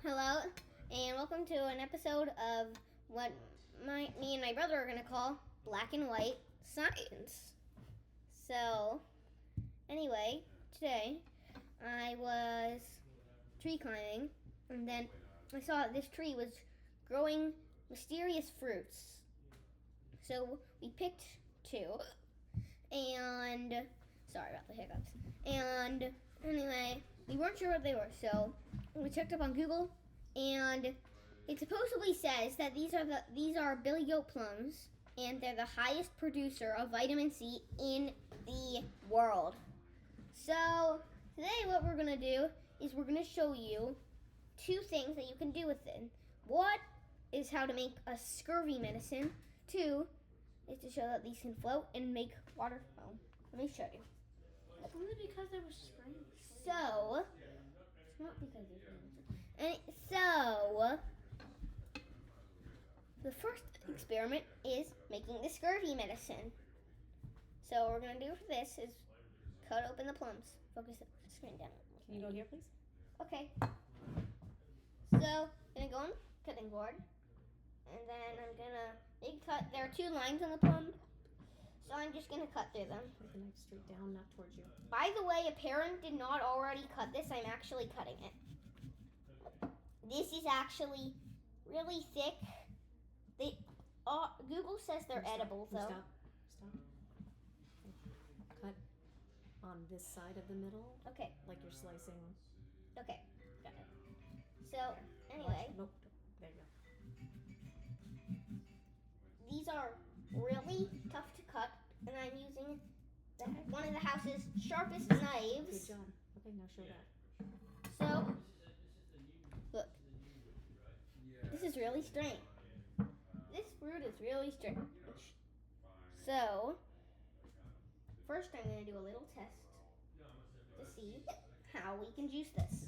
Hello, and welcome to an episode of what me and my brother are going to call Black and White Science. So, anyway, today I was tree climbing, and then I saw this tree was growing mysterious fruits. So we picked two, and sorry about the hiccups. And anyway, we weren't sure what they were, so we checked up on Google, and it supposedly says that these are Billygoat Plums, and they're the highest producer of vitamin C in the world. So today, what we're gonna do is we're gonna show you two things that you can do with it. One is how to make a scurvy medicine. Two is to show that these can float and make water foam. Let me show you. Only because there was spring. So, it's not because there's and so, the first experiment is making the scurvy medicine. So what we're going to do for this is cut open the plums. Focus the screen down. Can you go here, please? Okay. So, I'm going to go on cutting board. And then I'm going to cut. There are two lines on the plum. So I'm just going to cut through them. Put the knife straight down, not towards you. By the way, a parent did not already cut this. I'm actually cutting it. This is actually really thick. Google says they're edible, though. Stop. Cut on this side of the middle. Okay. Like you're slicing. Okay. Got it. So, anyway. Nope. There you go. These are really tough to cut, and I'm using one of the house's sharpest knives. Good job. Okay, now show that. So, look. This is really strange. This fruit is really strange. So, first I'm going to do a little test to see how we can juice this.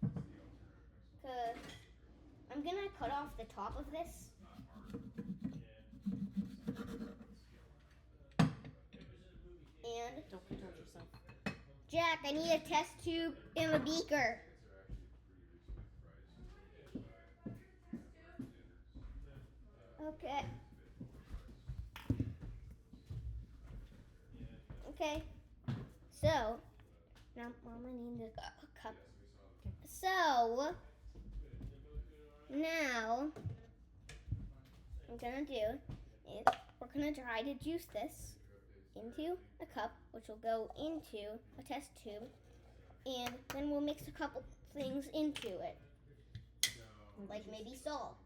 Because I'm going to cut off the top of this. And don't control yourself. Jack, I need a test tube and a beaker. Okay. So now, Mom, I need the cup. Okay. So now, what I'm gonna do is we're gonna try to juice this into a cup, which will go into a test tube, and then we'll mix a couple things into it, like maybe salt.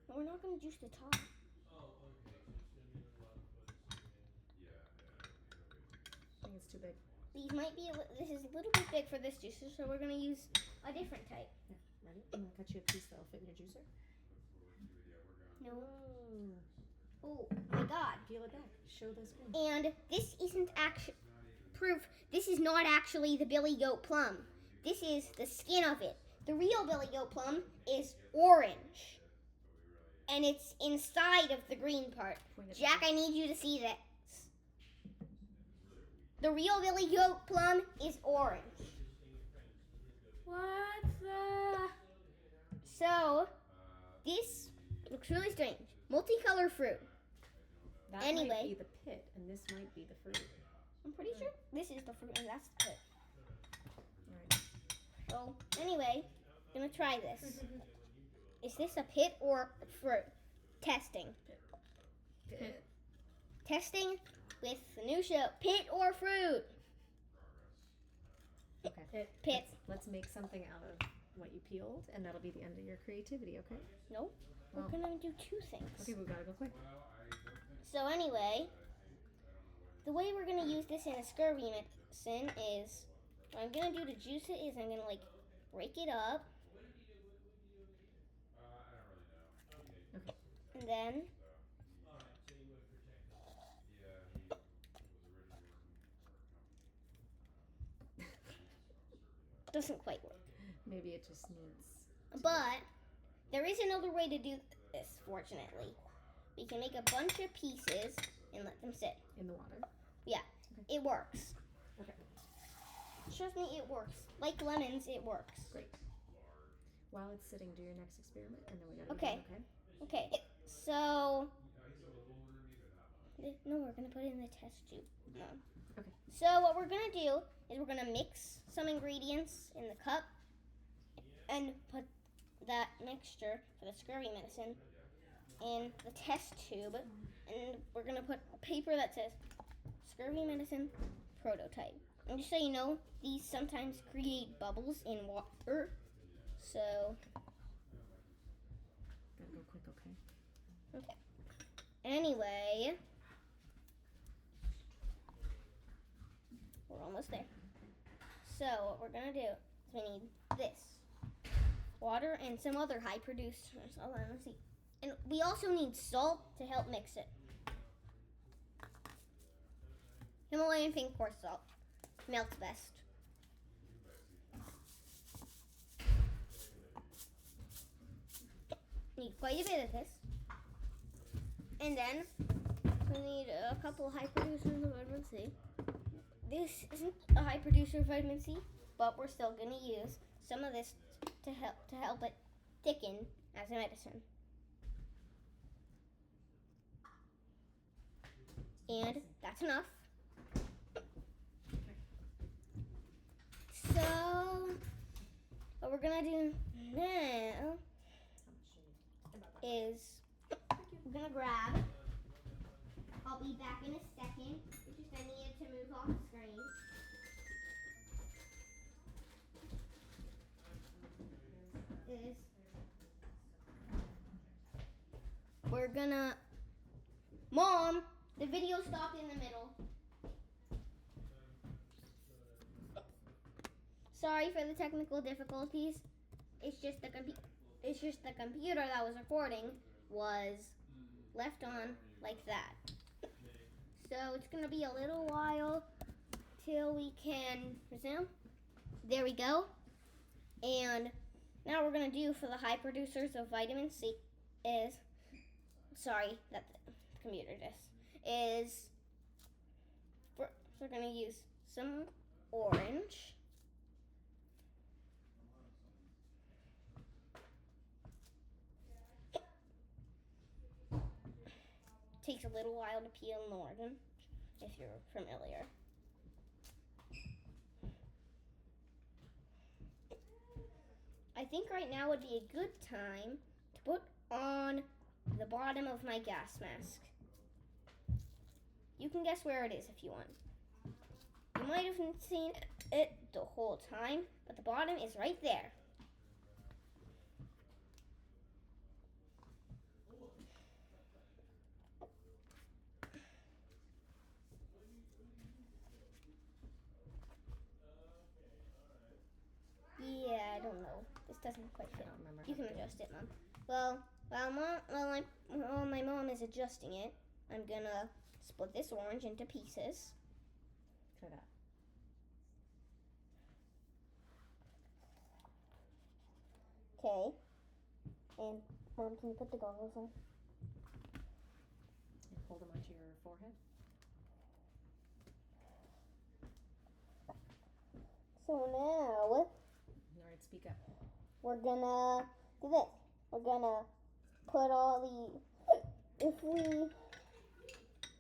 But we're not gonna juice the top. I think it's too big. These might be. This is a little bit big for this juicer, so we're gonna use a different type. Yeah, ready? I'm gonna cut you a piece that'll fit in your juicer. No. Oh my God! Peel it back. Show the screen. And this isn't actually proof. This is not actually the Billygoat Plum. This is the skin of it. The real Billygoat Plum is orange, and it's inside of the green part. Jack, I need you to see this. The real Billygoat Plum is orange. What the? So, this looks really strange. Multicolored fruit. That anyway, might be the pit, and this might be the fruit. I'm pretty sure this is the fruit, and that's the pit. Alright. So, anyway, I'm gonna try this. Is this a pit or fruit? Testing. Pit. Testing with the new show, pit or fruit? Okay. Pit. Let's make something out of what you peeled, and that'll be the end of your creativity, okay? No, we're gonna do two things. Okay, we gotta go quick. So anyway, the way we're gonna use this in a scurvy medicine is, what I'm gonna do to juice it is I'm gonna break it up. Okay. And then doesn't quite work. Maybe it just needs. But there is another way to do this, fortunately. We can make a bunch of pieces and let them sit In the water. Yeah, Okay. it works. Okay. Trust me, it works. Like lemons, it works. Great. While it's sitting, do your next experiment, and then we gotta Okay. begin, Okay, so no, we're gonna put it in the test tube. Mom. Okay. So what we're gonna do is we're gonna mix some ingredients in the cup and put that mixture for the scurvy medicine in the test tube, and we're gonna put a paper that says scurvy medicine prototype. And just so you know, these sometimes create bubbles in water. So Gotta go quick, okay? okay. Anyway, we're almost there. So what we're gonna do is we need this water and some other high producers. Hold on, let's see. And we also need salt to help mix it. Himalayan pink coarse salt melts best. Need quite a bit of this. And then we need a couple high producers of vitamin C. This isn't a high producer of vitamin C, but we're still going to use some of this to help it thicken as a medicine. And that's enough. So what we're gonna do now is we're gonna grab. I'll be back in a second. It's just I needed to move off the screen. Is we're gonna. Mom, the video stopped in the middle. Sorry for the technical difficulties. It's just the computer that was recording was left on like that. So it's gonna be a little while till we can resume. There we go. And now we're gonna do for the high producers of vitamin C is sorry that the computer is we're gonna use some orange. Takes a little while to peel an orange, if you're familiar. I think right now would be a good time to put on the bottom of my gas mask. You can guess where it is if you want. You might have seen it the whole time, but the bottom is right there. Yeah, I don't know. This doesn't quite fit. You can adjust it, Mom. Well, while my mom is adjusting it, I'm gonna split this orange into pieces. Try that. Okay. And Mom, can you put the goggles on? And hold them onto your forehead. So now All right, speak up. we're gonna do this. We're gonna put all the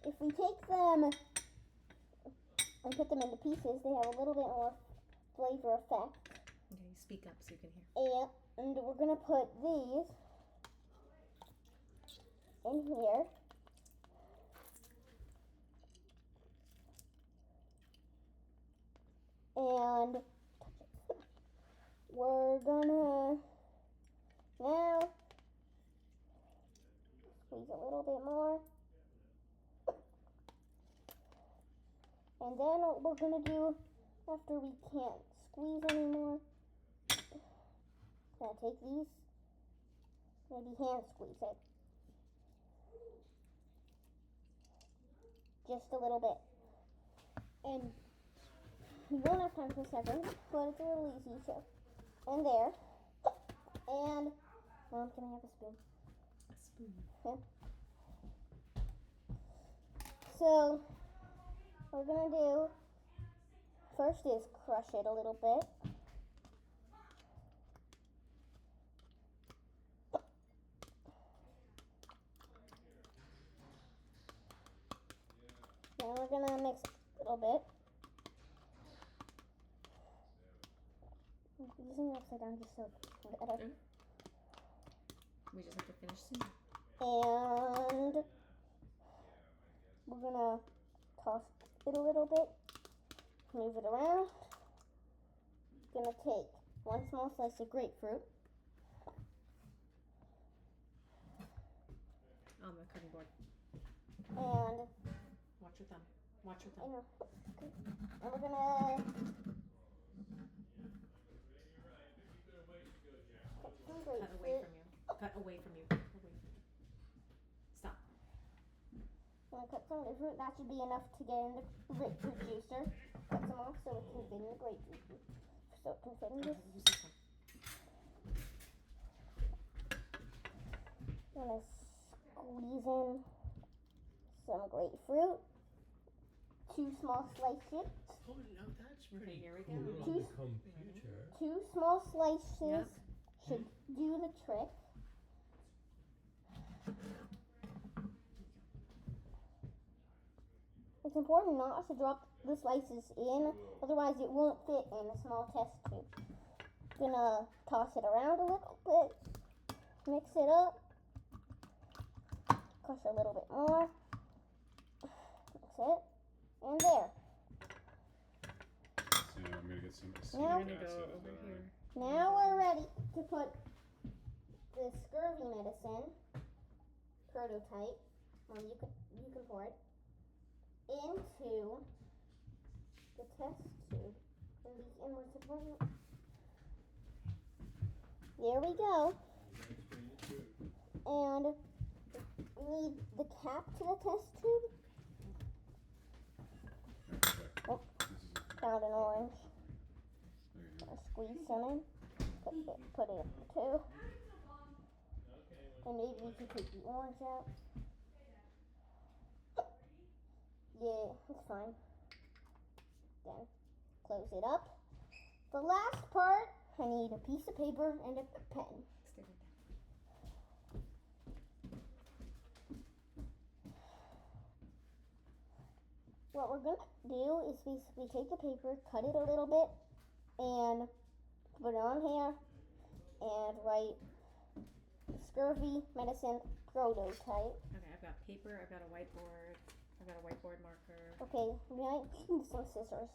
if we take them and put them into pieces, they have a little bit more flavor effect. Okay, speak up so you can hear. And we're gonna put these in here. And we're gonna now squeeze a little bit more. And then what we're gonna do after we can't squeeze anymore, gonna take these, maybe hand squeeze it. Just a little bit. And we won't have time for seconds, but it's a little easy, so. And there. And, Mom, can I have a spoon? A spoon. Yeah. So, what we're gonna do, first is crush it a little bit. Now we're gonna mix a little bit. I'm using it upside down just so it's better. We just have to finish soon. And we're gonna toss it a little bit, move it around. Gonna take one small slice of grapefruit. On the cutting board. And Watch your thumb. Watch your I thumb. know. Okay. And we're gonna put some Cut away grapefruit. from you. Cut away from you. Away from you. Stop. I'm gonna cut some grapefruit. That should be enough to get in the grapefruit juicer. Cut some off so it can fit in the grapefruit. So it can fit in this. Use this one. I'm gonna squeeze in some grapefruit. 2 small slices. Oh, now that's Okay, pretty here we cool go. on the computer. 2 small slices Yep. should do the trick. It's important not to drop the slices in, otherwise it won't fit in a small test tube. Gonna toss it around a little bit, mix it up, crush a little bit more. That's it. And there. So I'm gonna get some acetic Now- We're gonna go acid. Is over that here. right? Now we're ready to put the scurvy medicine prototype, well you can pour it, into the test tube. And we're supposed to, there we go. And we need the cap to the test tube. Okay. Oh. This is Found an orange. there you go. I'll squeeze some in. Put it in too. And maybe we can take the orange out. Yeah, it's fine. Then close it up. The last part, I need a piece of paper and a pen. Stay right What we're gonna do is we take the paper, cut it a little bit, and put it on here, and write scurvy medicine prototype. there. Okay, I've got paper. I've got a whiteboard. I've got a whiteboard marker. Okay, we might need some scissors.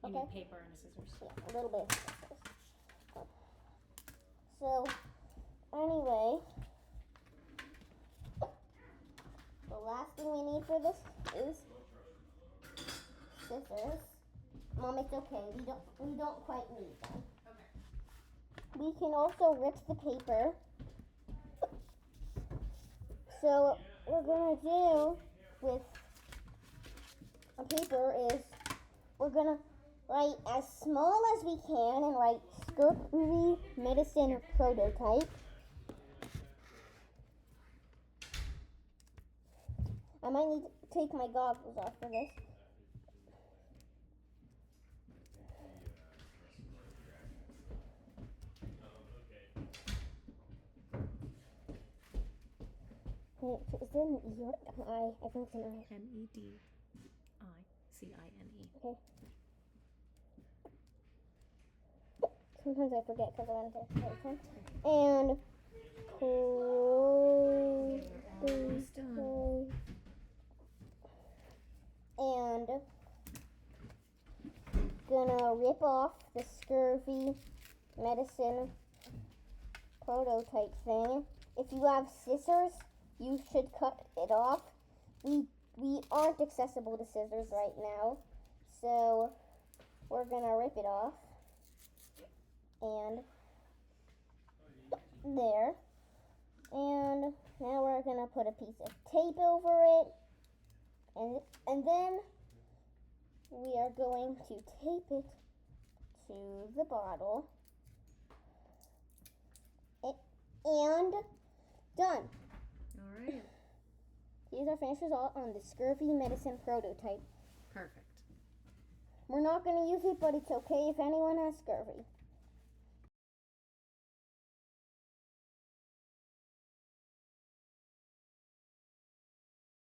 You Okay. need paper and a scissors. Yeah, a little bit of scissors. So, anyway, the last thing we need for this is scissors. Mom, it's okay. We don't quite need them. Okay. We can also rip the paper. So what we're gonna do with a paper is we're gonna write as small as we can and write Scurvy medicine prototype. I might need to take my goggles off for this. Wait, is there an E or an I? I think it's an I. MEDICINE. Okay. Sometimes I forget because I went to the time. And Almost done. and gonna rip off the scurvy medicine prototype thing. If you have scissors, you should cut it off. We aren't accessible to scissors right now, so we're gonna rip it off. And there. And now we're gonna put a piece of tape over it. And then we are going to tape it to the bottle. And done. All right. Here's our finished result on the scurvy medicine prototype. Perfect. We're not going to use it, but it's okay if anyone has scurvy.